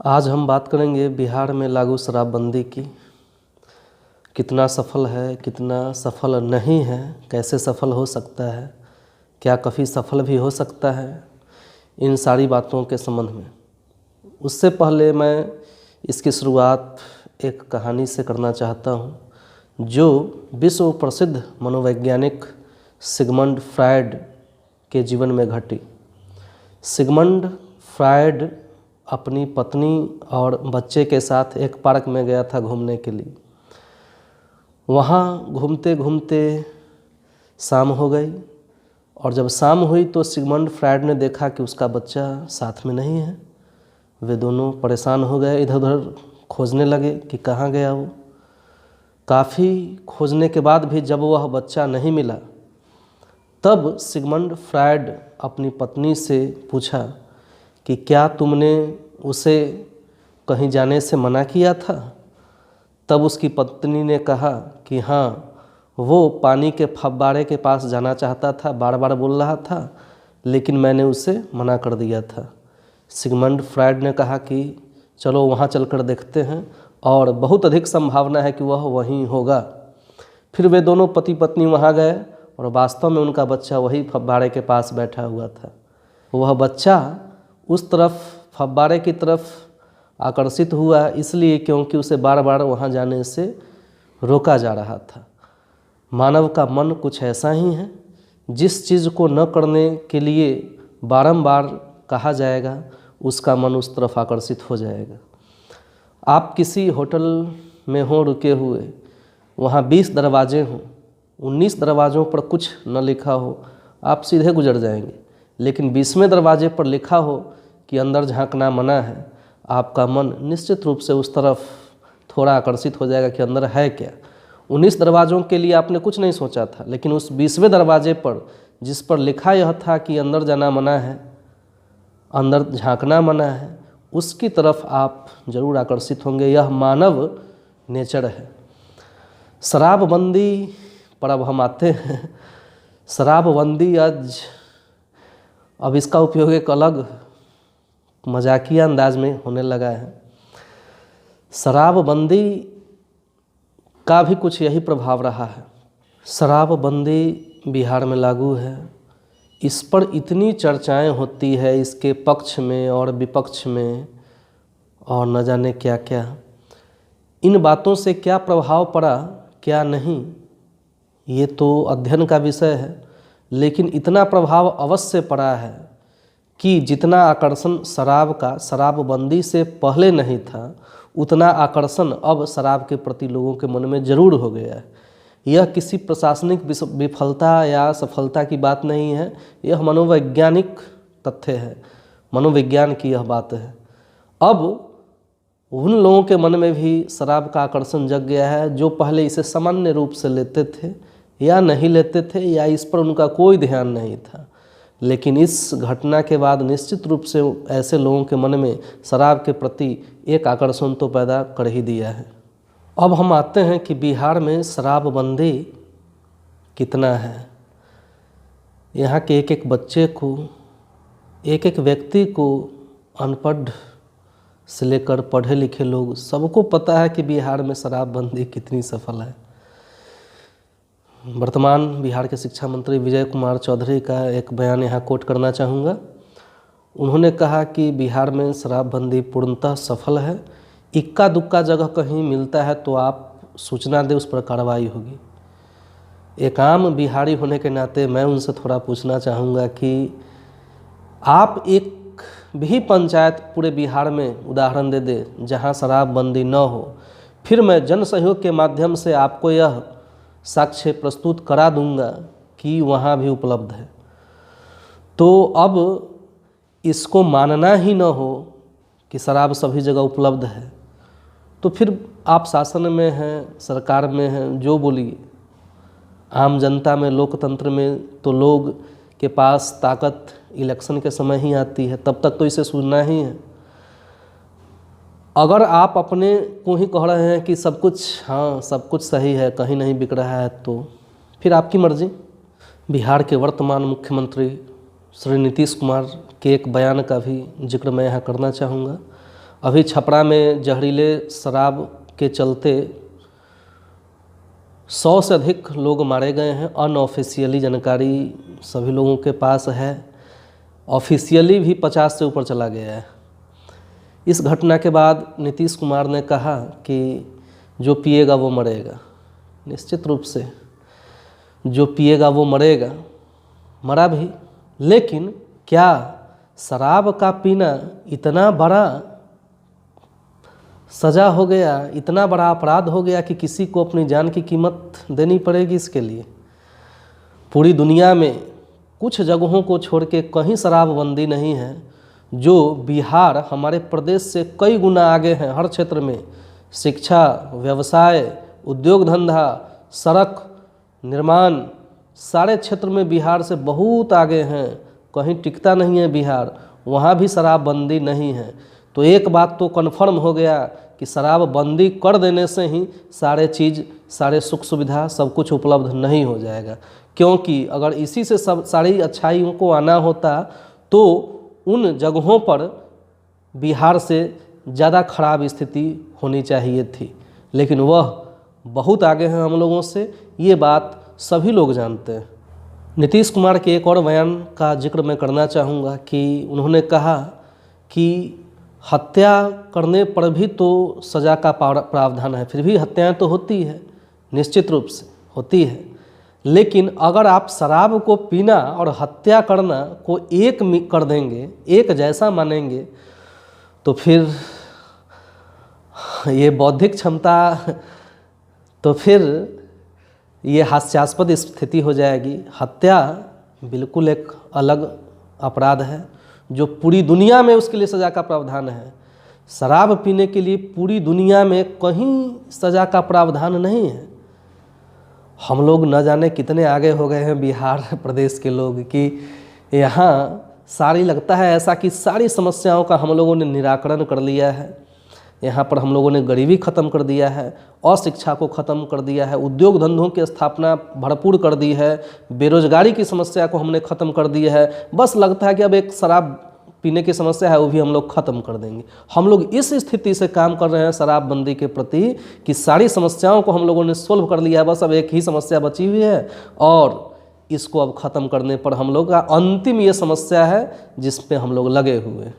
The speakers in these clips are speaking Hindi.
आज हम बात करेंगे बिहार में लागू शराबबंदी की। कितना सफल है, कितना सफल नहीं है, कैसे सफल हो सकता है, क्या कभी सफल भी हो सकता है, इन सारी बातों के संबंध में। उससे पहले मैं इसकी शुरुआत एक कहानी से करना चाहता हूँ जो विश्व प्रसिद्ध मनोवैज्ञानिक सिगमंड फ्रायड के जीवन में घटी। सिगमंड फ्रायड अपनी पत्नी और बच्चे के साथ एक पार्क में गया था घूमने के लिए। वहाँ घूमते घूमते शाम हो गई और जब शाम हुई तो सिगमंड फ्रायड ने देखा कि उसका बच्चा साथ में नहीं है। वे दोनों परेशान हो गए, इधर उधर खोजने लगे कि कहाँ गया वो। काफ़ी खोजने के बाद भी जब वह बच्चा नहीं मिला तब सिगमंड फ्रायड अपनी पत्नी से पूछा कि क्या तुमने उसे कहीं जाने से मना किया था? तब उसकी पत्नी ने कहा कि हाँ, वो पानी के फव्वारे के पास जाना चाहता था, बार बार बोल रहा था, लेकिन मैंने उसे मना कर दिया था। सिगमंड फ्रायड ने कहा कि चलो वहाँ चलकर देखते हैं और बहुत अधिक संभावना है कि वह वहीं होगा। फिर वे दोनों पति पत्नी वहाँ गए और वास्तव में उनका बच्चा वही फव्वारे के पास बैठा हुआ था। वह बच्चा उस तरफ फव्वारे की तरफ आकर्षित हुआ इसलिए क्योंकि उसे बार बार वहाँ जाने से रोका जा रहा था। मानव का मन कुछ ऐसा ही है, जिस चीज़ को न करने के लिए बारंबार कहा जाएगा उसका मन उस तरफ आकर्षित हो जाएगा। आप किसी होटल में हो रुके हुए, वहाँ 20 दरवाजे हों, 19 दरवाज़ों पर कुछ न लिखा हो, आप सीधे गुजर जाएंगे। लेकिन 20वें दरवाजे पर लिखा हो कि अंदर झांकना मना है, आपका मन निश्चित रूप से उस तरफ थोड़ा आकर्षित हो जाएगा कि अंदर है क्या। 19 दरवाज़ों के लिए आपने कुछ नहीं सोचा था, लेकिन उस 20वें दरवाजे पर जिस पर लिखा यह था कि अंदर जाना मना है, अंदर झांकना मना है, उसकी तरफ आप जरूर आकर्षित होंगे। यह मानव नेचर है। शराबबंदी पर अब हम आते हैं। शराबबंदी आज अब इसका उपयोग एक अलग मजाकिया अंदाज में होने लगा है। शराबबंदी का भी कुछ यही प्रभाव रहा है। शराबबंदी बिहार में लागू है, इस पर इतनी चर्चाएं होती है, इसके पक्ष में और विपक्ष में और न जाने क्या क्या। इन बातों से क्या प्रभाव पड़ा क्या नहीं, ये तो अध्ययन का विषय है, लेकिन इतना प्रभाव अवश्य पड़ा है कि जितना आकर्षण शराब का शराबबंदी से पहले नहीं था, उतना आकर्षण अब शराब के प्रति लोगों के मन में जरूर हो गया है। यह किसी प्रशासनिक विफलता या सफलता की बात नहीं है, यह मनोवैज्ञानिक तथ्य है, मनोविज्ञान की यह बात है। अब उन लोगों के मन में भी शराब का आकर्षण जग गया है जो पहले इसे सामान्य रूप से लेते थे या नहीं लेते थे या इस पर उनका कोई ध्यान नहीं था। लेकिन इस घटना के बाद निश्चित रूप से ऐसे लोगों के मन में शराब के प्रति एक आकर्षण तो पैदा कर ही दिया है। अब हम आते हैं कि बिहार में शराबबंदी कितना है। यहाँ के एक एक बच्चे को, एक एक व्यक्ति को, अनपढ़ से लेकर पढ़े लिखे लोग, सबको पता है कि बिहार में शराबबंदी कितनी सफल है। वर्तमान बिहार के शिक्षा मंत्री विजय कुमार चौधरी का एक बयान यहाँ कोट करना चाहूँगा। उन्होंने कहा कि बिहार में शराबबंदी पूर्णतः सफल है, इक्का दुक्का जगह कहीं मिलता है तो आप सूचना दें, उस पर कार्रवाई होगी। एक आम बिहारी होने के नाते मैं उनसे थोड़ा पूछना चाहूँगा कि आप एक भी पंचायत पूरे बिहार में उदाहरण दे दें जहाँ शराबबंदी न हो, फिर मैं जन सहयोग के माध्यम से आपको यह साक्ष्य प्रस्तुत करा दूंगा कि वहाँ भी उपलब्ध है। तो अब इसको मानना ही न हो कि शराब सभी जगह उपलब्ध है, तो फिर आप शासन में हैं, सरकार में हैं, जो बोलिए। आम जनता में, लोकतंत्र में तो लोग के पास ताकत इलेक्शन के समय ही आती है, तब तक तो इसे सुनना ही है। अगर आप अपने को ही कह रहे हैं कि सब कुछ, हाँ सब कुछ सही है, कहीं नहीं बिक रहा है, तो फिर आपकी मर्जी। बिहार के वर्तमान मुख्यमंत्री श्री नीतीश कुमार के एक बयान का भी जिक्र मैं यहाँ करना चाहूँगा। अभी छपरा में जहरीले शराब के चलते 100 से अधिक लोग मारे गए हैं। अनऑफिशियली जानकारी सभी लोगों के पास है, ऑफिशियली भी 50 से ऊपर चला गया है। इस घटना के बाद नीतीश कुमार ने कहा कि जो पिएगा वो मरेगा। निश्चित रूप से जो पिएगा वो मरेगा, मरा भी। लेकिन क्या शराब का पीना इतना बड़ा सज़ा हो गया, इतना बड़ा अपराध हो गया कि किसी को अपनी जान की कीमत देनी पड़ेगी इसके लिए? पूरी दुनिया में कुछ जगहों को छोड़ के कहीं शराबबंदी नहीं है। जो बिहार हमारे प्रदेश से कई गुना आगे हैं हर क्षेत्र में, शिक्षा, व्यवसाय, उद्योग धंधा, सड़क निर्माण, सारे क्षेत्र में बिहार से बहुत आगे हैं। कहीं टिकता नहीं है बिहार, वहाँ भी शराबबंदी नहीं है। तो एक बात तो कन्फर्म हो गया कि शराबबंदी कर देने से ही सारे चीज़, सारे सुख सुविधा, सब कुछ उपलब्ध नहीं हो जाएगा। क्योंकि अगर इसी से सब सारी अच्छाइयों को आना होता तो उन जगहों पर बिहार से ज़्यादा खराब स्थिति होनी चाहिए थी, लेकिन वह बहुत आगे हैं हम लोगों से, ये बात सभी लोग जानते हैं। नीतीश कुमार के एक और बयान का जिक्र मैं करना चाहूँगा कि उन्होंने कहा कि हत्या करने पर भी तो सज़ा का प्रावधान है, फिर भी हत्याएं तो होती है, निश्चित रूप से होती है। लेकिन अगर आप शराब को पीना और हत्या करना को एक कर देंगे, एक जैसा मानेंगे, तो फिर ये बौद्धिक क्षमता, तो फिर ये हास्यास्पद स्थिति हो जाएगी। हत्या बिल्कुल एक अलग अपराध है जो पूरी दुनिया में उसके लिए सज़ा का प्रावधान है। शराब पीने के लिए पूरी दुनिया में कहीं सज़ा का प्रावधान नहीं है। हम लोग न जाने कितने आगे हो गए हैं बिहार प्रदेश के लोग कि यहाँ सारी, लगता है ऐसा कि सारी समस्याओं का हम लोगों ने निराकरण कर लिया है। यहाँ पर हम लोगों ने गरीबी ख़त्म कर दिया है, अशिक्षा को ख़त्म कर दिया है, उद्योग धंधों की स्थापना भरपूर कर दी है, बेरोजगारी की समस्या को हमने ख़त्म कर दिया है। बस लगता है कि अब एक शराब पीने की समस्या है, वो भी हम लोग ख़त्म कर देंगे। हम लोग इस स्थिति से काम कर रहे हैं शराबबंदी के प्रति कि सारी समस्याओं को हम लोगों ने सोल्व कर लिया है, बस अब एक ही समस्या बची हुई है और इसको अब ख़त्म करने पर हम लोग का अंतिम ये समस्या है जिस पे हम लोग लगे हुए।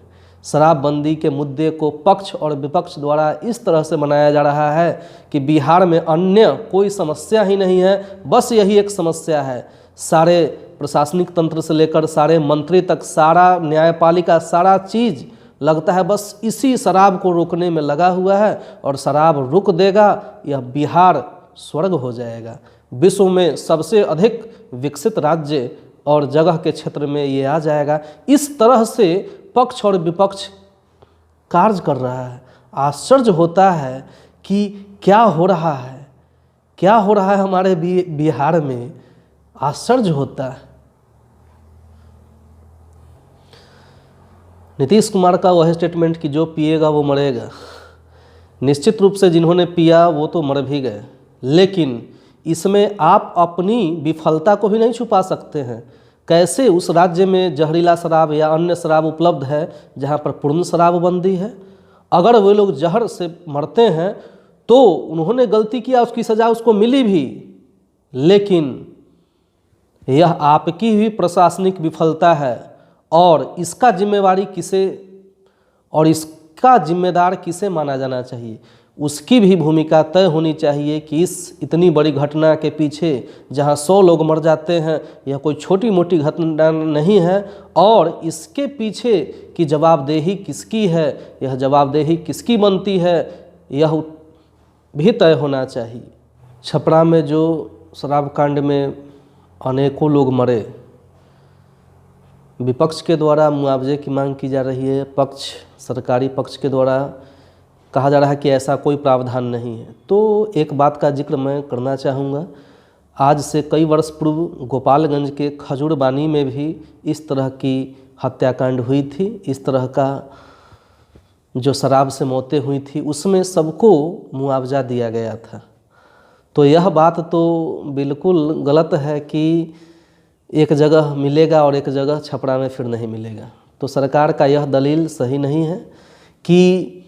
शराबबंदी के मुद्दे को पक्ष और विपक्ष द्वारा इस तरह से मनाया जा रहा है कि बिहार में अन्य कोई समस्या ही नहीं है, बस यही एक समस्या है। सारे प्रशासनिक तंत्र से लेकर सारे मंत्री तक, सारा न्यायपालिका, सारा चीज़ लगता है बस इसी शराब को रोकने में लगा हुआ है और शराब रुक देगा, यह बिहार स्वर्ग हो जाएगा। विश्व में सबसे अधिक विकसित राज्य और जगह के क्षेत्र में ये आ जाएगा। इस तरह से पक्ष और विपक्ष कार्य कर रहा है। आश्चर्य होता है कि क्या हो रहा है, क्या हो रहा है हमारे बिहार में, आश्चर्य होता है। नीतीश कुमार का वह स्टेटमेंट कि जो पिएगा वो मरेगा, निश्चित रूप से जिन्होंने पिया वो तो मर भी गए, लेकिन इसमें आप अपनी विफलता को भी नहीं छुपा सकते हैं। कैसे उस राज्य में जहरीला शराब या अन्य शराब उपलब्ध है जहाँ पर पूर्ण शराबबंदी है? अगर वे लोग जहर से मरते हैं तो उन्होंने गलती किया, उसकी सज़ा उसको मिली भी, लेकिन यह आपकी ही प्रशासनिक विफलता है और इसका जिम्मेवारी किसे और इसका जिम्मेदार किसे माना जाना चाहिए? उसकी भी भूमिका तय होनी चाहिए कि इस इतनी बड़ी घटना के पीछे जहां 100 लोग मर जाते हैं, यह कोई छोटी मोटी घटना नहीं है और इसके पीछे की जवाबदेही किसकी है, यह जवाबदेही किसकी बनती है, यह भी तय होना चाहिए। छपरा में जो शराब कांड में अनेकों लोग मरे, विपक्ष के द्वारा मुआवजे की मांग की जा रही है, सरकारी पक्ष के द्वारा कहा जा रहा है कि ऐसा कोई प्रावधान नहीं है। तो एक बात का जिक्र मैं करना चाहूँगा। आज से कई वर्ष पूर्व गोपालगंज के खजूरबानी में भी इस तरह की हत्याकांड हुई थी। इस तरह का जो शराब से मौतें हुई थी उसमें सबको मुआवजा दिया गया था। तो यह बात तो बिल्कुल गलत है कि एक जगह मिलेगा और एक जगह छपरा में फिर नहीं मिलेगा। तो सरकार का यह दलील सही नहीं है कि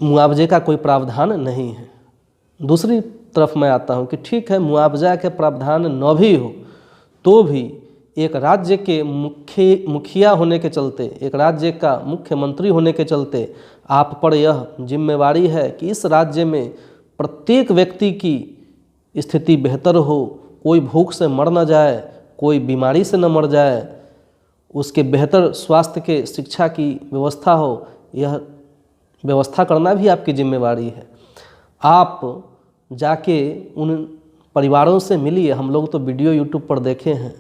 मुआवजे का कोई प्रावधान नहीं है। दूसरी तरफ मैं आता हूँ कि ठीक है, मुआवजा के प्रावधान न भी हो तो भी एक राज्य के मुखिया होने के चलते, एक राज्य का मुख्यमंत्री होने के चलते आप पर यह जिम्मेवारी है कि इस राज्य में प्रत्येक व्यक्ति की स्थिति बेहतर हो, कोई भूख से मर न जाए, कोई बीमारी से न मर जाए, उसके बेहतर स्वास्थ्य के शिक्षा की व्यवस्था हो, यह व्यवस्था करना भी आपकी जिम्मेवारी है। आप जाके उन परिवारों से मिलिए। हम लोग तो वीडियो यूट्यूब पर देखे हैं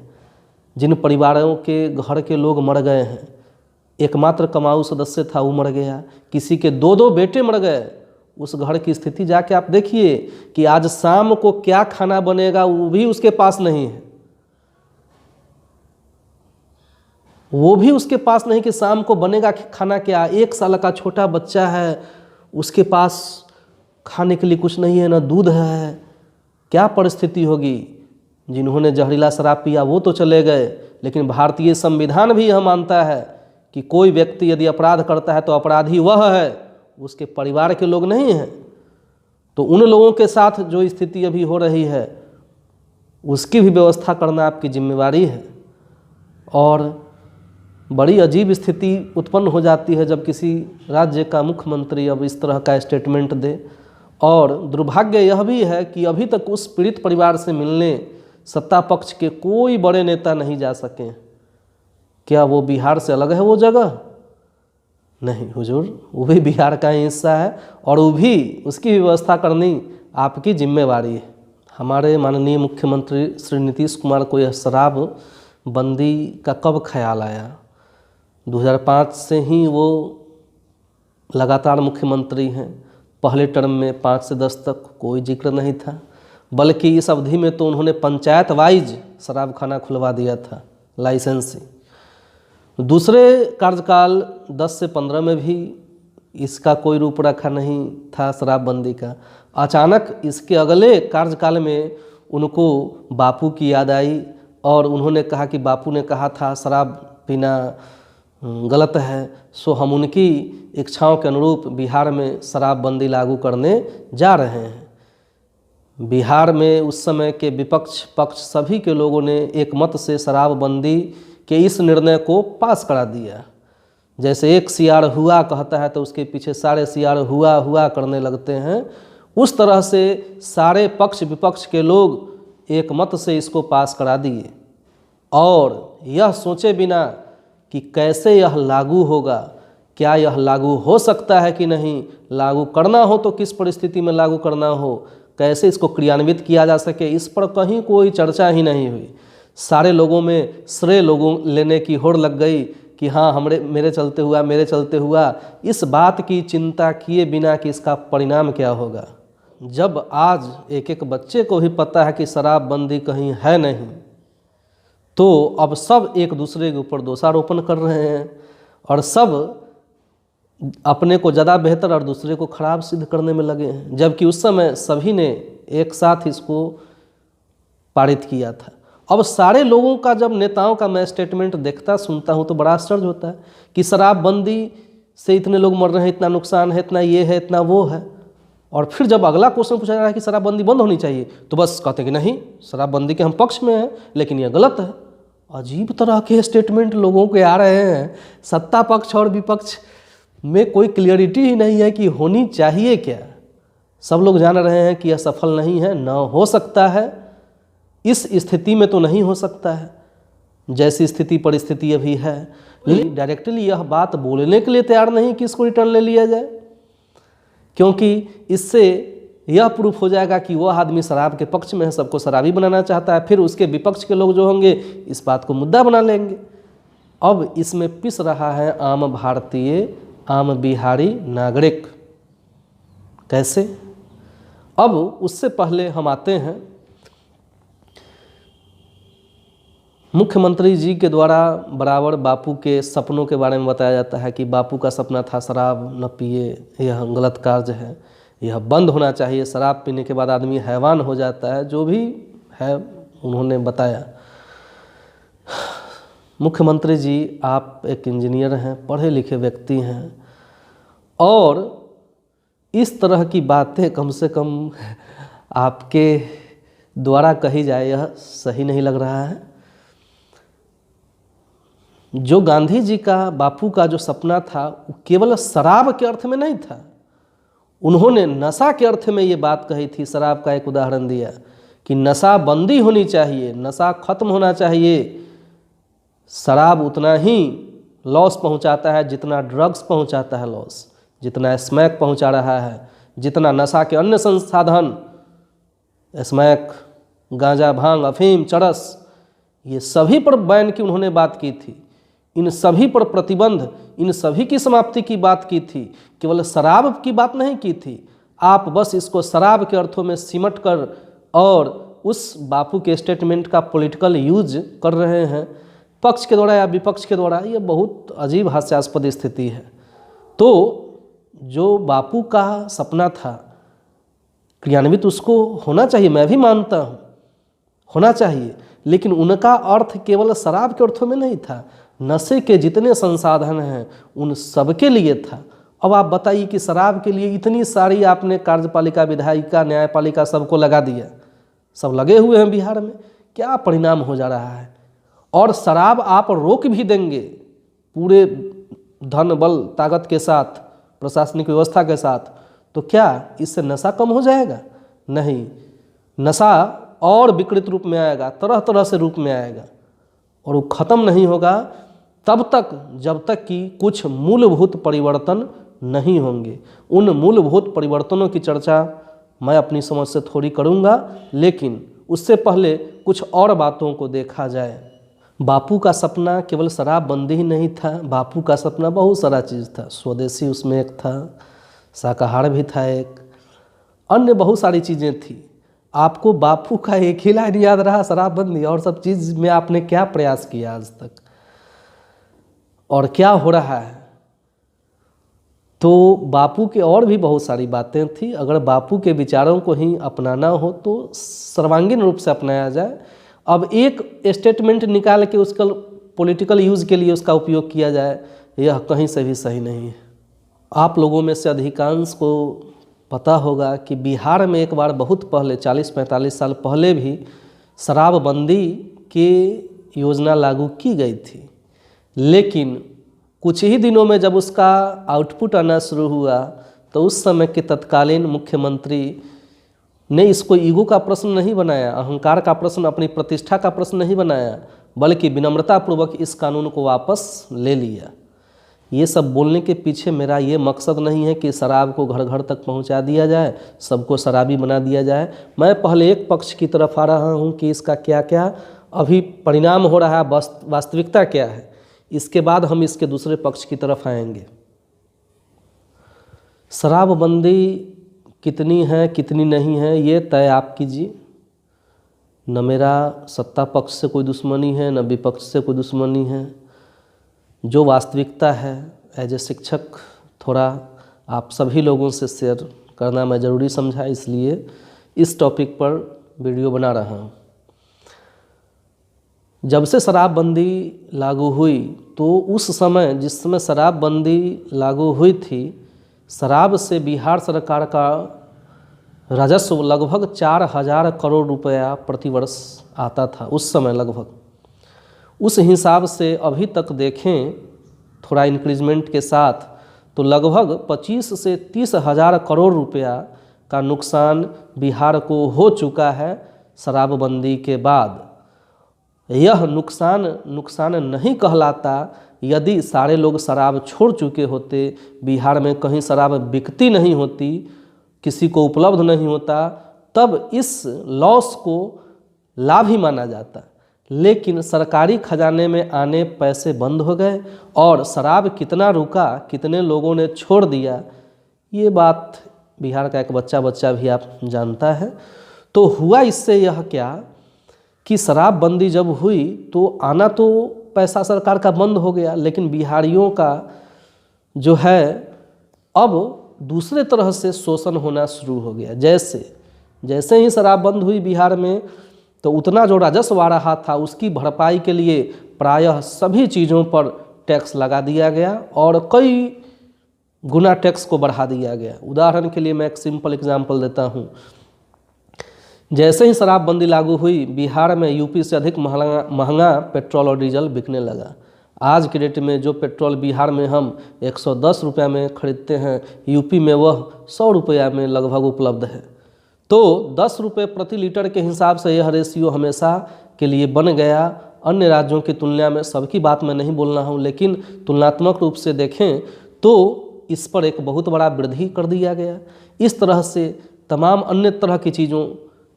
जिन परिवारों के घर के लोग मर गए हैं, एकमात्र कमाऊ सदस्य था वो मर गया, किसी के 2-2 बेटे मर गए। उस घर की स्थिति जाके आप देखिए कि आज शाम को क्या खाना बनेगा वो भी उसके पास नहीं है। वो भी उसके पास नहीं कि शाम को बनेगा खाना क्या। 1 साल का छोटा बच्चा है, उसके पास खाने के लिए कुछ नहीं है, ना दूध है। क्या परिस्थिति होगी। जिन्होंने जहरीला शराब पिया वो तो चले गए, लेकिन भारतीय संविधान भी यह मानता है कि कोई व्यक्ति यदि अपराध करता है तो अपराधी वह है, उसके परिवार के लोग नहीं हैं। तो उन लोगों के साथ जो स्थिति अभी हो रही है उसकी भी व्यवस्था करना आपकी जिम्मेवारी है। और बड़ी अजीब स्थिति उत्पन्न हो जाती है जब किसी राज्य का मुख्यमंत्री अब इस तरह का स्टेटमेंट दे। और दुर्भाग्य यह भी है कि अभी तक उस पीड़ित परिवार से मिलने सत्ता पक्ष के कोई बड़े नेता नहीं जा सके। क्या वो बिहार से अलग है वो जगह? नहीं हुजूर, वो भी बिहार का ही हिस्सा है और वो भी उसकी व्यवस्था करनी आपकी जिम्मेवारी है। हमारे माननीय मुख्यमंत्री श्री नीतीश कुमार को यह शराब बंदी का कब ख्याल आया? 2005 से ही वो लगातार मुख्यमंत्री हैं। पहले टर्म में 5 से 10 तक कोई जिक्र नहीं था, बल्कि इस अवधि में तो उन्होंने पंचायत वाइज शराब खाना खुलवा दिया था, लाइसेंस से। दूसरे कार्यकाल 10 से 15 में भी इसका कोई रूपरेखा नहीं था शराबबंदी का। अचानक इसके अगले कार्यकाल में उनको बापू की याद आई और उन्होंने कहा कि बापू ने कहा था शराब पीना गलत है, सो हम उनकी इच्छाओं के अनुरूप बिहार में शराबबंदी लागू करने जा रहे हैं। बिहार में उस समय के विपक्ष पक्ष सभी के लोगों ने एक मत से शराबबंदी के इस निर्णय को पास करा दिया। जैसे एक सियार हुआ कहता है तो उसके पीछे सारे सियार हुआ हुआ करने लगते हैं, उस तरह से सारे पक्ष विपक्ष के लोग एक मत से इसको पास करा दिए और यह सोचे बिना कि कैसे यह लागू होगा, क्या यह लागू हो सकता है कि नहीं, लागू करना हो तो किस परिस्थिति में लागू करना हो, कैसे इसको क्रियान्वित किया जा सके, इस पर कहीं कोई चर्चा ही नहीं हुई। सारे लोगों में श्रेय लोगों लेने की होड़ लग गई कि हाँ मेरे चलते हुआ, मेरे चलते हुआ, इस बात की चिंता किए बिना कि इसका परिणाम क्या होगा। जब आज एक एक बच्चे को भी पता है कि शराबबंदी कहीं है नहीं, तो अब सब एक दूसरे के ऊपर दोषारोपण कर रहे हैं और सब अपने को ज़्यादा बेहतर और दूसरे को खराब सिद्ध करने में लगे हैं, जबकि उस समय सभी ने एक साथ इसको पारित किया था। अब सारे लोगों का जब नेताओं का मैं स्टेटमेंट देखता सुनता हूँ तो बड़ा आश्चर्य होता है कि शराबबंदी से इतने लोग मर रहे हैं, इतना नुकसान है, इतना ये है, इतना वो है। और फिर जब अगला क्वेश्चन पूछा जा रहा है कि शराबबंदी बंद होनी चाहिए तो बस कहते हैं कि नहीं, शराबबंदी के हम पक्ष में हैं, लेकिन यह गलत है। अजीब तरह के स्टेटमेंट लोगों के आ रहे हैं। सत्ता पक्ष और विपक्ष में कोई क्लियरिटी ही नहीं है कि होनी चाहिए क्या। सब लोग जान रहे हैं कि यह सफल नहीं है, न हो सकता है, इस स्थिति में तो नहीं हो सकता है जैसी स्थिति परिस्थिति अभी है। लेकिन डायरेक्टली यह बात बोलने के लिए तैयार नहीं कि इसको रिटर्न ले लिया जाए, क्योंकि इससे यह प्रूफ हो जाएगा कि वह आदमी शराब के पक्ष में है, सबको शराबी बनाना चाहता है। फिर उसके विपक्ष के लोग जो होंगे इस बात को मुद्दा बना लेंगे। अब इसमें पिस रहा है आम भारतीय, आम बिहारी नागरिक। कैसे? अब उससे पहले हम आते हैं मुख्यमंत्री जी के द्वारा बराबर बापू के सपनों के बारे में बताया जाता है कि बापू का सपना था शराब न पिए, यह गलत कार्य है, यह बंद होना चाहिए, शराब पीने के बाद आदमी हैवान हो जाता है, जो भी है उन्होंने बताया। मुख्यमंत्री जी आप एक इंजीनियर हैं, पढ़े लिखे व्यक्ति हैं और इस तरह की बातें कम से कम आपके द्वारा कही जाए यह सही नहीं लग रहा है। जो गांधी जी का, बापू का जो सपना था वो केवल शराब के अर्थ में नहीं था। उन्होंने नशा के अर्थ में ये बात कही थी। शराब का एक उदाहरण दिया कि नशा बंदी होनी चाहिए, नशा खत्म होना चाहिए। शराब उतना ही लॉस पहुंचाता है जितना ड्रग्स पहुंचाता है लॉस, जितना स्मैक पहुंचा रहा है, जितना नशा के अन्य संसाधन, स्मैक, गांजा, भांग, अफीम, चरस, ये सभी पर बैन की उन्होंने बात की थी। इन सभी पर प्रतिबंध, इन सभी की समाप्ति की बात की थी। केवल शराब की बात नहीं की थी। आप बस इसको शराब के अर्थों में सिमट कर और उस बापू के स्टेटमेंट का पॉलिटिकल यूज कर रहे हैं, पक्ष के द्वारा या विपक्ष के द्वारा। ये बहुत अजीब हास्यास्पद स्थिति है। तो जो बापू का सपना था क्रियान्वित उसको होना चाहिए, मैं भी मानता हूँ होना चाहिए, लेकिन उनका अर्थ केवल शराब के अर्थों में नहीं था। नशे के जितने संसाधन हैं उन सबके लिए था। अब आप बताइए कि शराब के लिए इतनी सारी आपने कार्यपालिका, विधायिका, न्यायपालिका सबको लगा दिया, सब लगे हुए हैं बिहार में, क्या परिणाम हो जा रहा है। और शराब आप रोक भी देंगे पूरे धन बल ताकत के साथ, प्रशासनिक व्यवस्था के साथ, तो क्या इससे नशा कम हो जाएगा? नहीं, नशा और विकृत रूप में आएगा, तरह तरह से रूप में आएगा, और वो ख़त्म नहीं होगा तब तक जब तक कि कुछ मूलभूत परिवर्तन नहीं होंगे। उन मूलभूत परिवर्तनों की चर्चा मैं अपनी समझ से थोड़ी करूँगा, लेकिन उससे पहले कुछ और बातों को देखा जाए। बापू का सपना केवल शराबबंदी ही नहीं था, बापू का सपना बहुत सारा चीज़ था। स्वदेशी उसमें एक था, शाकाहार भी था, एक अन्य बहुत सारी चीज़ें थी। आपको बापू का एक ही लाइन याद रहा, शराबबंदी, और सब चीज़ में आपने क्या प्रयास किया आज तक और क्या हो रहा है? तो बापू के और भी बहुत सारी बातें थी। अगर बापू के विचारों को ही अपनाना हो तो सर्वांगीण रूप से अपनाया जाए। अब एक स्टेटमेंट निकाल के उसका पॉलिटिकल यूज़ के लिए उसका उपयोग किया जाए, यह कहीं से भी सही नहीं है। आप लोगों में से अधिकांश को पता होगा कि बिहार में एक बार बहुत पहले 40-45 साल पहले भी शराबबंदी की योजना लागू की गई थी, लेकिन कुछ ही दिनों में जब उसका आउटपुट आना शुरू हुआ तो उस समय के तत्कालीन मुख्यमंत्री ने इसको ईगो का प्रश्न नहीं बनाया, अहंकार का प्रश्न, अपनी प्रतिष्ठा का प्रश्न नहीं बनाया, बल्कि विनम्रतापूर्वक इस कानून को वापस ले लिया। ये सब बोलने के पीछे मेरा ये मकसद नहीं है कि शराब को घर घर तक पहुंचा दिया जाए, सबको शराबी बना दिया जाए। मैं पहले एक पक्ष की तरफ आ रहा हूं कि इसका क्या क्या अभी परिणाम हो रहा है, वास्तविकता क्या है, इसके बाद हम इसके दूसरे पक्ष की तरफ आएंगे। शराबबंदी कितनी है कितनी नहीं है ये तय आप कीजिए। न मेरा सत्ता पक्ष से कोई दुश्मनी है, न विपक्ष से कोई दुश्मनी है। जो वास्तविकता है एज ए शिक्षक थोड़ा आप सभी लोगों से शेयर करना मैं ज़रूरी समझा, इसलिए इस टॉपिक पर वीडियो बना रहा हूँ। जब से शराबबंदी लागू हुई तो उस समय, जिस समय शराबबंदी लागू हुई थी, शराब से बिहार सरकार का राजस्व लगभग 4,000 करोड़ रुपया प्रतिवर्ष आता था उस समय लगभग। उस हिसाब से अभी तक देखें थोड़ा इंक्रीजमेंट के साथ तो लगभग 25 से 30,000 करोड़ रुपया का नुकसान बिहार को हो चुका है शराबबंदी के बाद। यह नुकसान नहीं कहलाता यदि सारे लोग शराब छोड़ चुके होते, बिहार में कहीं शराब बिकती नहीं होती, किसी को उपलब्ध नहीं होता, तब इस लॉस को लाभ ही माना जाता। लेकिन सरकारी खजाने में आने पैसे बंद हो गए और शराब कितना रुका, कितने लोगों ने छोड़ दिया, ये बात बिहार का एक बच्चा भी आप जानता है। तो हुआ इससे यह क्या कि शराबबंदी जब हुई तो आना तो पैसा सरकार का बंद हो गया, लेकिन बिहारियों का जो है अब दूसरे तरह से शोषण होना शुरू हो गया। जैसे ही शराब बंद हुई बिहार में तो उतना जो राजस्व आ रहा था उसकी भरपाई के लिए प्रायः सभी चीज़ों पर टैक्स लगा दिया गया और कई गुना टैक्स को बढ़ा दिया गया। उदाहरण के लिए मैं एक सिंपल एग्जांपल देता हूँ। जैसे ही शराबबंदी लागू हुई, बिहार में यूपी से अधिक महंगा पेट्रोल और डीजल बिकने लगा। आज के डेट में जो पेट्रोल बिहार में हम 110 रुपये में खरीदते हैं, यूपी में वह 100 रुपया में लगभग उपलब्ध है। तो 10 रुपये प्रति लीटर के हिसाब से यह रेशियो हमेशा के लिए बन गया। अन्य राज्यों की तुलना में, सबकी बात मैं नहीं बोल रहा हूँ, लेकिन तुलनात्मक रूप से देखें तो इस पर एक बहुत बड़ा वृद्धि कर दिया गया। इस तरह से तमाम अन्य तरह की चीज़ों,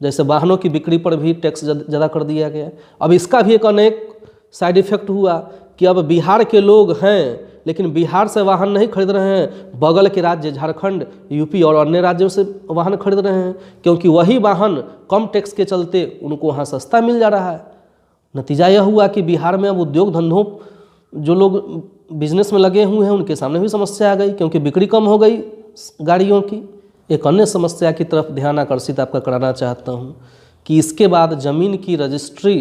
जैसे वाहनों की बिक्री पर भी टैक्स ज़्यादा कर दिया गया। अब इसका भी एक अनेक साइड इफ़ेक्ट हुआ कि अब बिहार के लोग हैं लेकिन बिहार से वाहन नहीं खरीद रहे हैं, बगल के राज्य झारखंड, यूपी और अन्य राज्यों से वाहन खरीद रहे हैं, क्योंकि वही वाहन कम टैक्स के चलते उनको वहाँ सस्ता मिल जा रहा है। नतीजा यह हुआ कि बिहार में अब उद्योग धंधों, जो लोग बिजनेस में लगे हुए हैं, उनके सामने भी समस्या आ गई, क्योंकि बिक्री कम हो गई गाड़ियों की। एक अन्य समस्या की तरफ ध्यान आकर्षित आपका कराना चाहता हूँ कि इसके बाद ज़मीन की रजिस्ट्री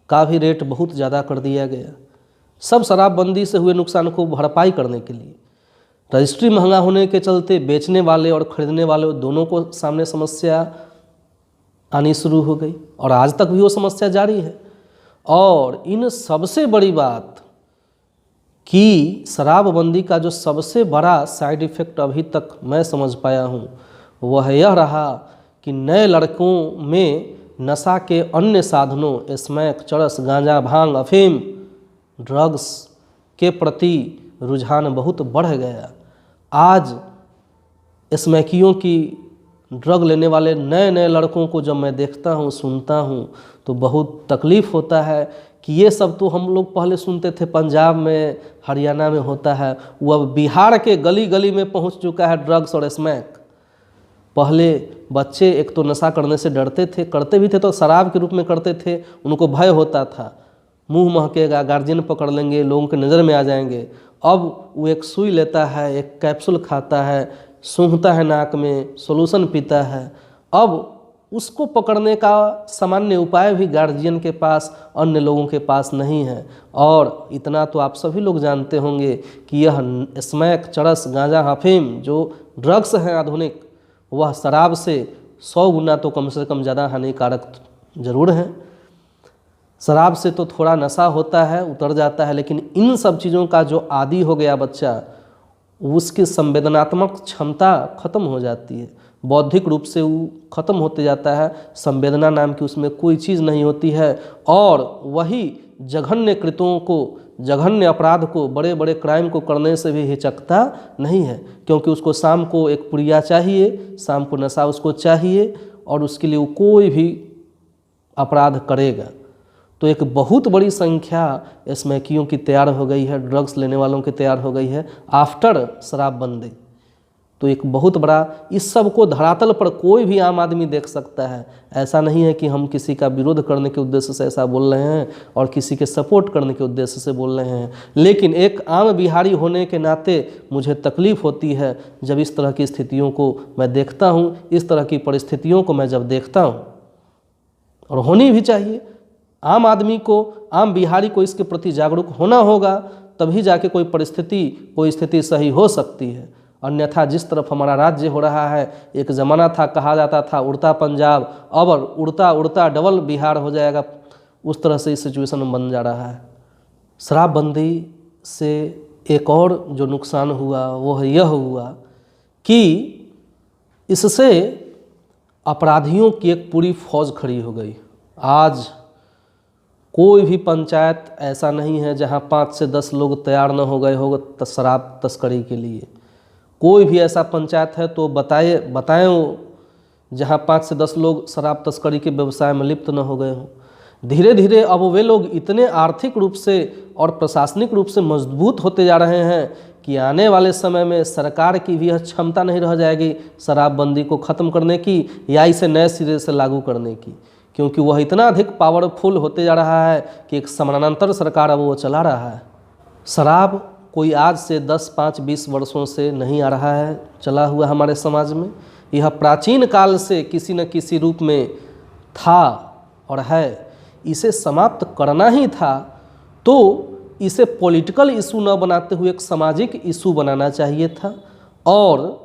का भी रेट बहुत ज़्यादा कर दिया गया, सब शराबबंदी से हुए नुकसान को भरपाई करने के लिए। रजिस्ट्री महंगा होने के चलते बेचने वाले और ख़रीदने वाले दोनों को सामने समस्या आनी शुरू हो गई, और आज तक भी वो समस्या जारी है। और इन सबसे बड़ी बात कि शराबबंदी का जो सबसे बड़ा साइड इफ़ेक्ट अभी तक मैं समझ पाया हूँ वह यह रहा कि नए लड़कों में नशा के अन्य साधनों, स्मैक, चरस, गांजा, भांग, अफीम, ड्रग्स के प्रति रुझान बहुत बढ़ गया। आज स्मैकियों की, ड्रग लेने वाले नए नए लड़कों को जब मैं देखता हूँ, सुनता हूँ, तो बहुत तकलीफ़ होता है कि ये सब तो हम लोग पहले सुनते थे पंजाब में, हरियाणा में होता है, वो अब बिहार के गली गली में पहुँच चुका है ड्रग्स और स्मैक। पहले बच्चे एक तो नशा करने से डरते थे, करते भी थे तो शराब के रूप में करते थे, उनको भय होता था, मुंह महकेगा, गार्जियन पकड़ लेंगे, लोगों के नज़र में आ जाएंगे। अब वो एक सुई लेता है, एक कैप्सूल खाता है, सूंघता है नाक में, सॉल्यूशन पीता है। अब उसको पकड़ने का सामान्य उपाय भी गार्जियन के पास, अन्य लोगों के पास नहीं है। और इतना तो आप सभी लोग जानते होंगे कि यह स्मैक, चरस, गांजा, अफीम जो ड्रग्स हैं आधुनिक, वह शराब से 100 गुना तो कम से कम ज़्यादा हानिकारक जरूर है। शराब से तो थोड़ा नशा होता है, उतर जाता है, लेकिन इन सब चीज़ों का जो आदी हो गया बच्चा, उसकी संवेदनात्मक क्षमता खत्म हो जाती है, बौद्धिक रूप से वो खत्म होते जाता है, संवेदना नाम की उसमें कोई चीज़ नहीं होती है। और वही जघन्य कृत्यों को, जघन्य अपराध को, बड़े बड़े क्राइम को करने से भी हिचकता नहीं है, क्योंकि उसको शाम को एक पुड़िया चाहिए, शाम को नशा उसको चाहिए, और उसके लिए वो कोई भी अपराध करेगा। तो एक बहुत बड़ी संख्या स्मैकियों की तैयार हो गई है, ड्रग्स लेने वालों की तैयार हो गई है आफ्टर शराबबंदी। तो एक बहुत बड़ा, इस सब को धरातल पर कोई भी आम आदमी देख सकता है। ऐसा नहीं है कि हम किसी का विरोध करने के उद्देश्य से ऐसा बोल रहे हैं और किसी के सपोर्ट करने के उद्देश्य से बोल रहे हैं, लेकिन एक आम बिहारी होने के नाते मुझे तकलीफ़ होती है जब इस तरह की स्थितियों को मैं देखता हूँ, इस तरह की परिस्थितियों को मैं जब देखता हूँ। और होनी भी चाहिए, आम आदमी को, आम बिहारी को इसके प्रति जागरूक होना होगा, तभी जाके कोई स्थिति सही हो सकती है। अन्यथा जिस तरफ हमारा राज्य हो रहा है, एक ज़माना था, कहा जाता था उड़ता पंजाब, अब उड़ता उड़ता डबल बिहार हो जाएगा, उस तरह से इस सिचुएशन बन जा रहा है। शराबबंदी से एक और जो नुकसान हुआ वह यह हुआ कि इससे अपराधियों की एक पूरी फौज खड़ी हो गई। आज कोई भी पंचायत ऐसा नहीं है जहां 5 से 10 लोग तैयार न हो गए हो शराब तस्करी के लिए। कोई भी ऐसा पंचायत है तो बताएं जहां 5 से 10 लोग शराब तस्करी के व्यवसाय में लिप्त न हो गए हों। धीरे धीरे अब वे लोग इतने आर्थिक रूप से और प्रशासनिक रूप से मजबूत होते जा रहे हैं कि आने वाले समय में सरकार की भी यह क्षमता नहीं रह जाएगी शराबबंदी को ख़त्म करने की या इसे नए सिरे से लागू करने की, क्योंकि वह इतना अधिक पावरफुल होते जा रहा है कि एक समानांतर सरकार अब वो चला रहा है। शराब कोई आज से 10, 5, 20 वर्षों से नहीं आ रहा है, चला हुआ हमारे समाज में। यह प्राचीन काल से किसी न किसी रूप में था और है, इसे समाप्त करना ही था। तो इसे पॉलिटिकल इशू न बनाते हुए एक सामाजिक इशू बनाना चाहिए था। और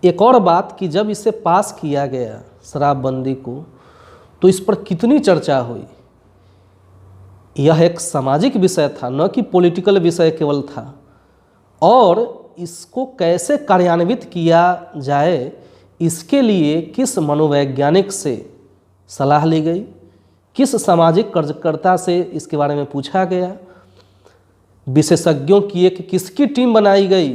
एक और बात कि जब इसे पास किया गया शराबबंदी को, तो इस पर कितनी चर्चा हुई। यह एक सामाजिक विषय था, न कि पॉलिटिकल विषय केवल था। और इसको कैसे कार्यान्वित किया जाए, इसके लिए किस मनोवैज्ञानिक से सलाह ली गई, किस सामाजिक कार्यकर्ता से इसके बारे में पूछा गया, विशेषज्ञों की एक किसकी टीम बनाई गई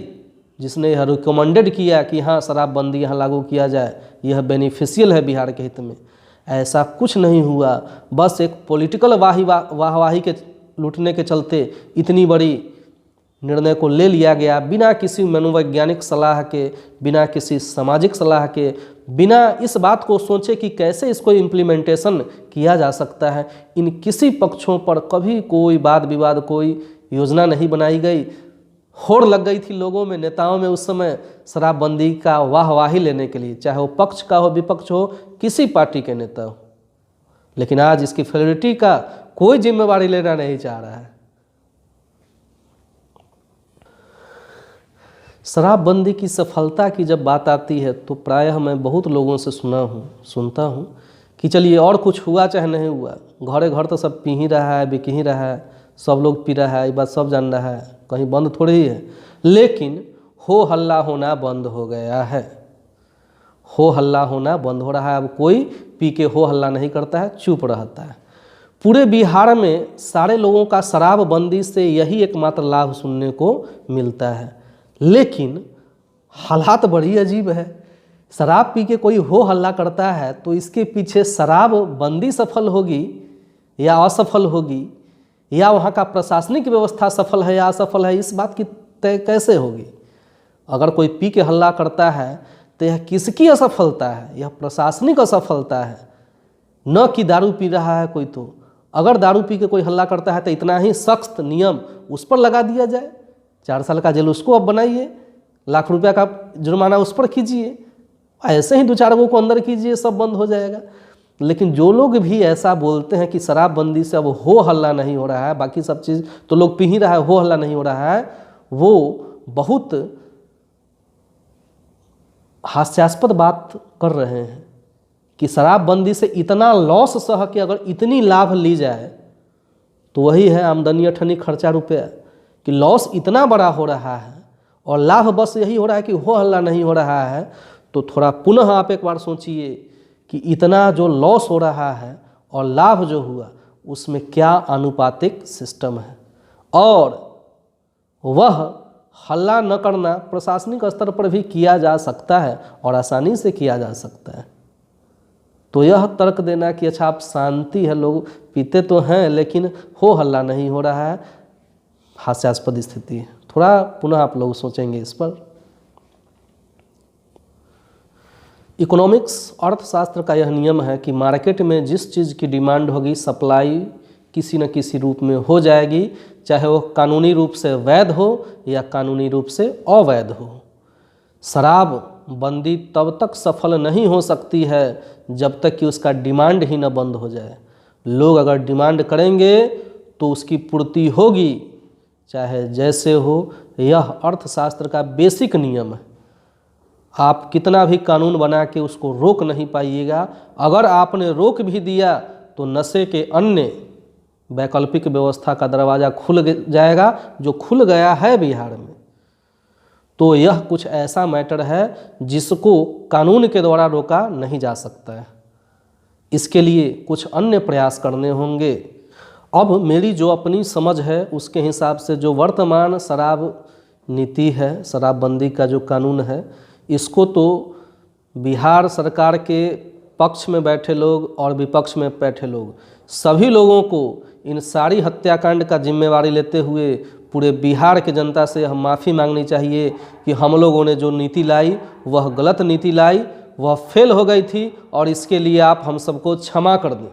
जिसने यह रिकमेंडेड किया कि हाँ शराबबंदी यहाँ लागू किया जाए, यह बेनिफिशियल है बिहार के हित में। ऐसा कुछ नहीं हुआ। बस एक पॉलिटिकल वाहवाही के लूटने के चलते इतनी बड़ी निर्णय को ले लिया गया, बिना किसी मनोवैज्ञानिक सलाह के, बिना किसी सामाजिक सलाह के, बिना इस बात को सोचे कि कैसे इसको इम्प्लीमेंटेशन किया जा सकता है। इन किसी पक्षों पर कभी कोई वाद विवाद, कोई योजना नहीं बनाई गई। होड़ लग गई थी लोगों में, नेताओं में उस समय शराबबंदी का वाहवाही लेने के लिए, चाहे वो पक्ष का हो, विपक्ष हो, किसी पार्टी के नेता हो। लेकिन आज इसकी फेलिटी का कोई जिम्मेवारी लेना नहीं चाह रहा है। शराबबंदी की सफलता की जब बात आती है तो प्रायः मैं बहुत लोगों से सुनता हूँ कि चलिए और कुछ हुआ चाहे नहीं हुआ, घरे घर तो सब पी ही रहा है, बिक ही रहा है, सब लोग पी रहा है, ये बात सब जान रहा है, कहीं बंद थोड़ी ही है। लेकिन हो हल्ला होना बंद हो गया है। हो हल्ला होना बंद हो रहा है। अब कोई पी के हो हल्ला नहीं करता है, चुप रहता है। पूरे बिहार में सारे लोगों का शराबबंदी से यही एकमात्र लाभ सुनने को मिलता है। लेकिन हालात बड़ी अजीब है। शराब पी के कोई हो हल्ला करता है तो इसके पीछे शराबबंदी सफल होगी या असफल होगी, या वहाँ का प्रशासनिक व्यवस्था सफल है या असफल है, इस बात की तय कैसे होगी। अगर कोई पी के हल्ला करता है तो यह किसकी असफलता है? यह प्रशासनिक असफलता है, न कि दारू पी रहा है कोई। तो अगर दारू पी के कोई हल्ला करता है तो इतना ही सख्त नियम उस पर लगा दिया जाए, 4 साल का जेल उसको अब बनाइए, लाख रुपया का जुर्माना उस पर कीजिए, ऐसे ही 2-4 लोगों को अंदर कीजिए, सब बंद हो जाएगा। लेकिन जो लोग भी ऐसा बोलते हैं कि शराबबंदी से अब हो हल्ला नहीं हो रहा है, बाकी सब चीज़ तो लोग पी ही रहा है, हो हल्ला नहीं हो रहा है, वो बहुत हास्यास्पद बात कर रहे हैं कि शराबबंदी से इतना लॉस सह के अगर इतनी लाभ ली जाए तो वही है आमदनी अठनी खर्चा रुपया, कि लॉस इतना बड़ा हो रहा है और लाभ बस यही हो रहा है कि हो हल्ला नहीं हो रहा है। तो थोड़ा पुनः आप एक बार सोचिए कि इतना जो लॉस हो रहा है और लाभ जो हुआ उसमें क्या आनुपातिक सिस्टम है। और वह हल्ला न करना प्रशासनिक स्तर पर भी किया जा सकता है और आसानी से किया जा सकता है। तो यह तर्क देना कि अच्छा आप शांति है, लोग पीते तो हैं लेकिन हो हल्ला नहीं हो रहा है, हास्यास्पद स्थिति है। थोड़ा पुनः आप लोग सोचेंगे इस पर। इकोनॉमिक्स अर्थशास्त्र का यह नियम है कि मार्केट में जिस चीज़ की डिमांड होगी सप्लाई किसी न किसी रूप में हो जाएगी, चाहे वो कानूनी रूप से वैध हो या कानूनी रूप से अवैध हो। शराबबंदी तब तक सफल नहीं हो सकती है जब तक कि उसका डिमांड ही न बंद हो जाए। लोग अगर डिमांड करेंगे तो उसकी पूर्ति होगी, चाहे जैसे हो। यह अर्थशास्त्र का बेसिक नियम है। आप कितना भी कानून बना के उसको रोक नहीं पाइएगा। अगर आपने रोक भी दिया तो नशे के अन्य वैकल्पिक व्यवस्था का दरवाज़ा खुल जाएगा, जो खुल गया है बिहार में। तो यह कुछ ऐसा मैटर है जिसको कानून के द्वारा रोका नहीं जा सकता है। इसके लिए कुछ अन्य प्रयास करने होंगे। अब मेरी जो अपनी समझ है उसके हिसाब से जो वर्तमान शराब नीति है, शराबबंदी का जो कानून है, इसको तो बिहार सरकार के पक्ष में बैठे लोग और विपक्ष में बैठे लोग, सभी लोगों को इन सारी हत्याकांड का जिम्मेवारी लेते हुए पूरे बिहार की जनता से हम माफ़ी मांगनी चाहिए कि हम लोगों ने जो नीति लाई वह गलत नीति लाई, वह फेल हो गई थी और इसके लिए आप हम सबको क्षमा कर दें।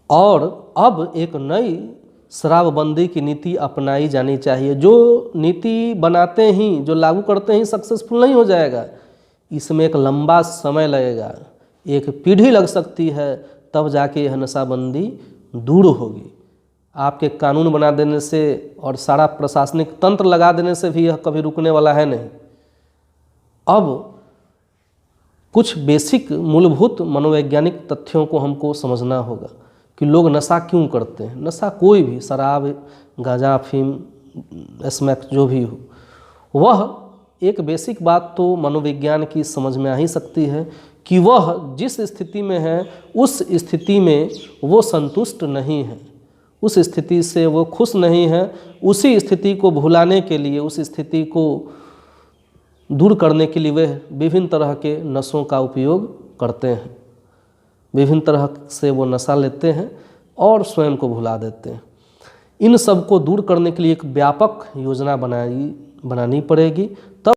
और अब एक नई शराबबंदी की नीति अपनाई जानी चाहिए। जो नीति बनाते ही, जो लागू करते ही सक्सेसफुल नहीं हो जाएगा, इसमें एक लंबा समय लगेगा, एक पीढ़ी लग सकती है, तब जाके यह नशाबंदी दूर होगी। आपके कानून बना देने से और सारा प्रशासनिक तंत्र लगा देने से भी यह कभी रुकने वाला है नहीं। अब कुछ बेसिक मूलभूत मनोवैज्ञानिक तथ्यों को हमको समझना होगा कि लोग नशा क्यों करते हैं। नशा कोई भी, शराब, गांजा, अफीम, स्मैक, जो भी हो, वह एक बेसिक बात तो मनोविज्ञान की समझ में आ ही सकती है कि वह जिस स्थिति में है उस स्थिति में वो संतुष्ट नहीं है, उस स्थिति से वो खुश नहीं है। उसी स्थिति को भुलाने के लिए, उस स्थिति को दूर करने के लिए वे विभिन्न तरह के नशों का उपयोग करते हैं, विभिन्न तरह से वो नशा लेते हैं और स्वयं को भुला देते हैं। इन सब को दूर करने के लिए एक व्यापक योजना बनानी पड़ेगी। तब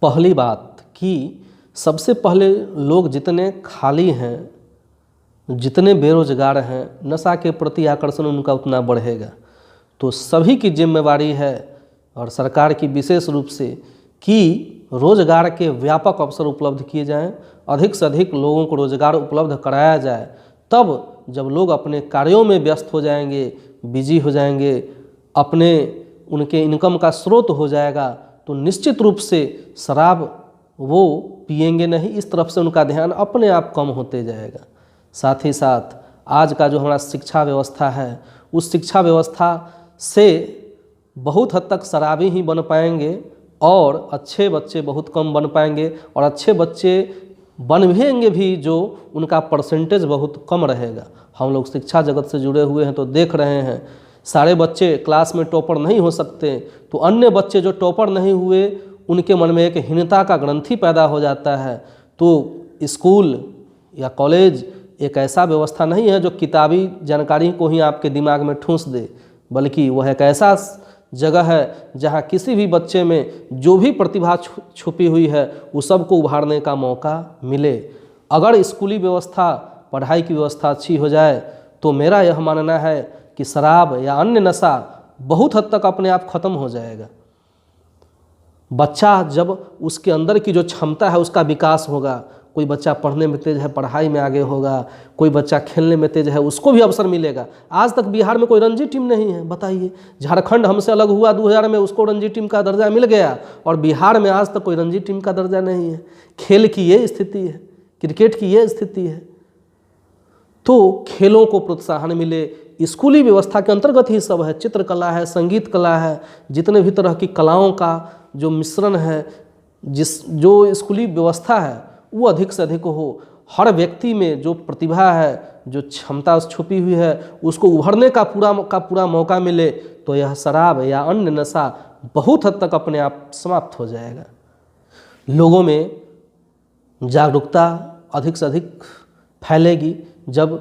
पहली बात कि सबसे पहले लोग जितने खाली हैं, जितने बेरोजगार हैं, नशा के प्रति आकर्षण उनका उतना बढ़ेगा। तो सभी की जिम्मेवारी है और सरकार की विशेष रूप से कि रोजगार के व्यापक अवसर उपलब्ध किए जाएं, अधिक से अधिक लोगों को रोजगार उपलब्ध कराया जाए। तब जब लोग अपने कार्यों में व्यस्त हो जाएंगे, बिजी हो जाएंगे, अपने उनके इनकम का स्रोत हो जाएगा, तो निश्चित रूप से शराब वो पिएंगे नहीं, इस तरफ से उनका ध्यान अपने आप कम होते जाएगा। साथ ही साथ आज का जो हमारा शिक्षा व्यवस्था है, उस शिक्षा व्यवस्था से बहुत हद तक शराबी ही बन पाएंगे और अच्छे बच्चे बहुत कम बन पाएंगे, और अच्छे बच्चे बनेंगे भी जो उनका परसेंटेज बहुत कम रहेगा। हम लोग शिक्षा जगत से जुड़े हुए हैं तो देख रहे हैं, सारे बच्चे क्लास में टॉपर नहीं हो सकते, तो अन्य बच्चे जो टॉपर नहीं हुए उनके मन में एक हीनता का ग्रंथि पैदा हो जाता है। तो स्कूल या कॉलेज एक ऐसा व्यवस्था नहीं है जो किताबी जानकारी को ही आपके दिमाग में ठूंस दे, बल्कि वह एक ऐसा जगह है जहाँ किसी भी बच्चे में जो भी प्रतिभा छुपी हुई है उस सब को उभारने का मौका मिले। अगर स्कूली व्यवस्था, पढ़ाई की व्यवस्था अच्छी हो जाए तो मेरा यह मानना है कि शराब या अन्य नशा बहुत हद तक अपने आप खत्म हो जाएगा। बच्चा जब उसके अंदर की जो क्षमता है उसका विकास होगा, कोई बच्चा पढ़ने में तेज है, पढ़ाई में आगे होगा, कोई बच्चा खेलने में तेज है, उसको भी अवसर मिलेगा। आज तक बिहार में कोई रणजी टीम नहीं है, बताइए। झारखंड हमसे अलग हुआ 2000 में, उसको रणजी टीम का दर्जा मिल गया, और बिहार में आज तक कोई रणजी टीम का दर्जा नहीं है। खेल की ये स्थिति है, क्रिकेट की ये स्थिति है। तो खेलों को प्रोत्साहन मिले, स्कूली व्यवस्था के अंतर्गत ही सब है। चित्रकला है, संगीत कला है, जितने भी तरह की कलाओं का जो मिश्रण है, जो स्कूली व्यवस्था है वो अधिक से अधिक हो। हर व्यक्ति में जो प्रतिभा है, जो क्षमता छुपी हुई है, उसको उभरने का पूरा मौका मिले, तो यह शराब या अन्य नशा बहुत हद तक अपने आप समाप्त हो जाएगा। लोगों में जागरूकता अधिक से अधिक फैलेगी जब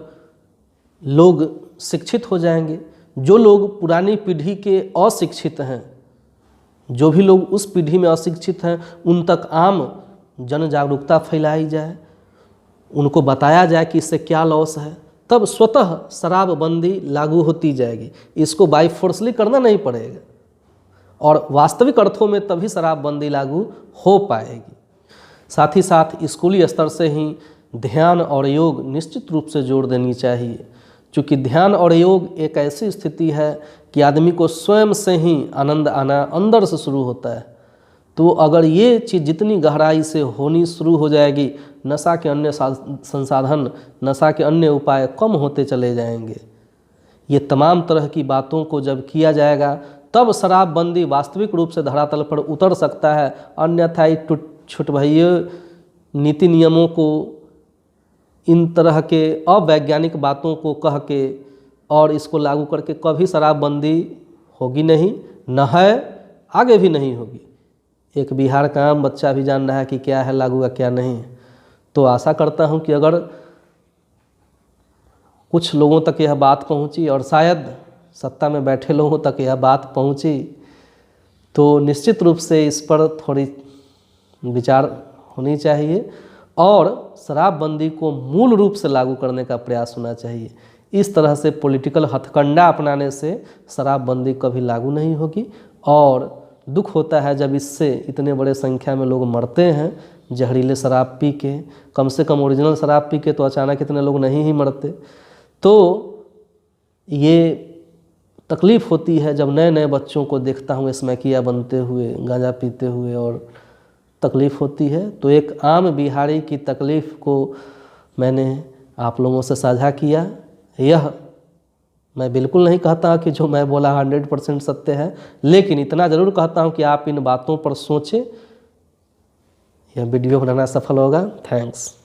लोग शिक्षित हो जाएंगे। जो लोग पुरानी पीढ़ी के अशिक्षित हैं, जो भी लोग उस पीढ़ी में अशिक्षित हैं, उन तक आम जन जागरूकता फैलाई जाए, उनको बताया जाए कि इससे क्या लॉस है, तब स्वतः शराबबंदी लागू होती जाएगी। इसको बाई फोर्सली करना नहीं पड़ेगा, और वास्तविक अर्थों में तभी शराबबंदी लागू हो पाएगी। साथ ही साथ स्कूली स्तर से ही ध्यान और योग निश्चित रूप से जोड़ देनी चाहिए, क्योंकि ध्यान और योग एक ऐसी स्थिति है कि आदमी को स्वयं से ही आनंद आना अंदर से शुरू होता है। तो अगर ये चीज़ जितनी गहराई से होनी शुरू हो जाएगी, नशा के अन्य संसाधन, नशा के अन्य उपाय कम होते चले जाएंगे। ये तमाम तरह की बातों को जब किया जाएगा तब शराबबंदी वास्तविक रूप से धरातल पर उतर सकता है। अन्यथा छुटभइये नीति नियमों को, इन तरह के अवैज्ञानिक बातों को कह के और इसको लागू करके कभी शराबबंदी होगी नहीं, न है, आगे भी नहीं होगी। एक बिहार का आम बच्चा भी जान रहा है कि क्या है लागू या क्या नहीं है। तो आशा करता हूं कि अगर कुछ लोगों तक यह बात पहुंची और शायद सत्ता में बैठे लोगों तक यह बात पहुंची, तो निश्चित रूप से इस पर थोड़ी विचार होनी चाहिए और शराबबंदी को मूल रूप से लागू करने का प्रयास होना चाहिए। इस तरह से पॉलिटिकल हथकंडा अपनाने से शराबबंदी कभी लागू नहीं होगी। और दुख होता है जब इससे इतने बड़े संख्या में लोग मरते हैं जहरीले शराब पी के। कम से कम ओरिजिनल शराब पी के तो अचानक इतने लोग नहीं ही मरते। तो ये तकलीफ़ होती है जब नए नए बच्चों को देखता हूँ स्मैकिया बनते हुए, गांजा पीते हुए, और तकलीफ़ होती है। तो एक आम बिहारी की तकलीफ़ को मैंने आप लोगों से साझा किया। यह मैं बिल्कुल नहीं कहता कि जो मैं बोला 100% सत्य है, लेकिन इतना ज़रूर कहता हूँ कि आप इन बातों पर सोचें। यह वीडियो बनाना सफल होगा। थैंक्स।